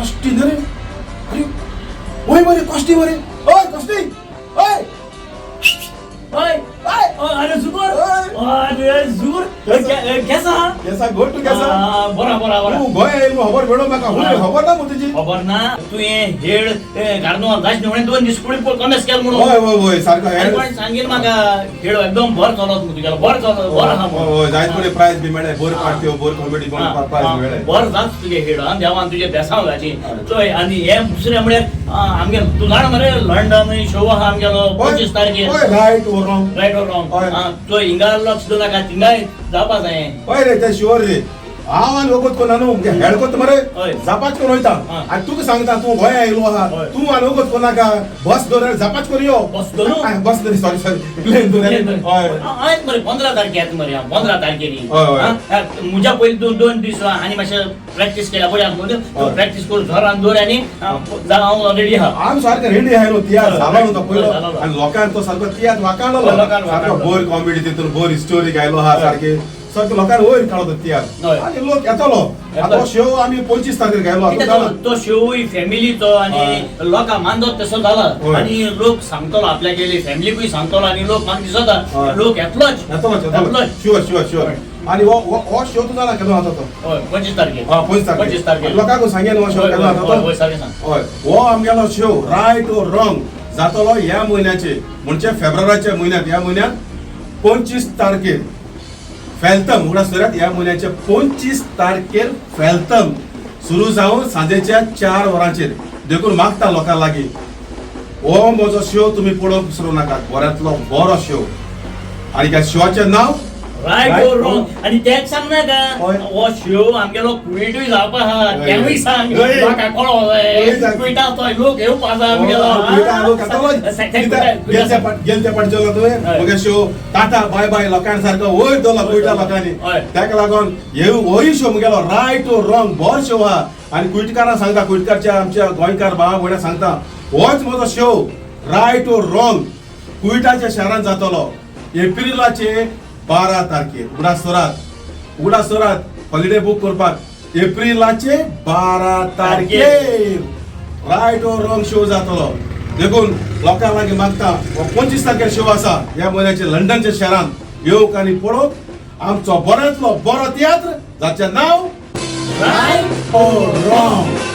कष्टी ना रे अरे ओय मरे कष्टी मरे ओय कष्टी ओय ओए अरे जुगुर कैसा कैसा गो तू कैसा बरा तू गोय येईल खबर बेडो म्हाका खबर ना मुतीची खबर ना तू हे हेड गार्डन जायच न्हू दोन दीस पुढे कमेस केल म्हणून होय होय होय सारखं आणि पण सांगेल म्हाका हेड एकदम भर चलत मग तुझ्याला भर चलत भर हा होय जायत पुढे प्राइज बी मेळे बोर पार्टी बोर कॉमेडी कोण प्राइज मेळे भर जात तुझे हेड हा देवान तुझे बेसाव घाची चोय आणि हे दुसरे म्हणजे आमगे तू जाण मरे लंडन शो हा आमगेलो 25 तारखेर होय राईट ओर रॉंग राईट और रॉंग तो हिंगा लक्ष दिला का तिंगाय जावपा जाय होय रे ते शुअर रे आवान वगत कोण न्हू हेडकोत मरे जापाच कोण होता आणि तू सांगता तू गोय आयलो आहा तू आन वगत कोणा का बस दोर जापाच करियो बस दोनो बस दोरी सॉरी प्लेन दोर होय आयत मरे 15 तारखेर मरे 15 तारखेरी मुजा पहिले दोन दिवस आणि माशे प्रॅक्टिस केला बऱ्या मध्ये प्रॅक्टिस करू घर आणि दोर आणि जाऊ ऑलरेडी हा आम सारखं रेडी आहे नो तिया झाला होता पहिलो आणि लोकांना तो सारखं तियात वाकाणलो सारखं बोर कॉमेडी तितून बोर स्टोरी गायलो हा सारखे सगळे लोकांना वयर काढत तियात आणि लोक येतलो आता शो आम्ही 25 तारखेर गायलो तो शो फॅमिलीचो आणि लोकां मानदत तसो झाला आणि लोक सांगतलो आपल्या गेले फॅमिलीकूय सांगतलो आणि लोक मान दिसता लोक येतलोच शुअर आणि वो शो तुझा ना केलो आता तो होय 25 तारखेर 25 तारखेर लोकांक सांगेन वो शो केलो आता तो होय सारखे सांग होय वो आमगेलो शो राईट और रॉंग जातलो ह्या महिन्याचे म्हणजे फेब्रुवारीच्या महिन्यात या महिन्यात 25 तारखेर फॅल्तम उगडा सुरत या महिन्याच्या 25 तारखेर फॅल्तम सुरू जाऊन सांजेच्या 4 वरांचेर देखून मागता लोकां लागीं हो म्हजो शो तुम्ही पळोवंक विसरू नाका बऱ्यांतलो बरो शो आणि त्या शोचें नांव राईट और रॉंग आणि तेच सांग ना का वो शो आमगेलो क्विटूय जावपा हा तेवूय सांग म्हाका कळो क्विटा तो लोक येऊ पाजा आमगेलो गेलते पडचलो तुवें मगे शो टाटा बाय बाय लोकांनी सारको वयर दवरला क्विटा लोकांनी ताका लागून येऊ होय शो मुगेलो राईट और रॉंग बरो शो हा आणि क्विटकारां सांगता क्विटकारच्या आमच्या गोंयकार भावा भयणां सांगता होच म्हजो शो राईट और रॉंग क्विटाच्या शहरांत जातलो एप्रिलाचे 12 तारखेर उगडा सोरात हॉलिडे बुक करपाक एप्रिलाचे 12 तारखेर राईट और रॉंग शो जातलो देखून लोकां लागीं मागता 25 तारखेर शो आसा ह्या महिन्याचे लंडनच्या शहरांत येवक आनी पळोवक आमचो बऱ्यांतलो बरो तियात्र जाचें नांव राईट और रॉंग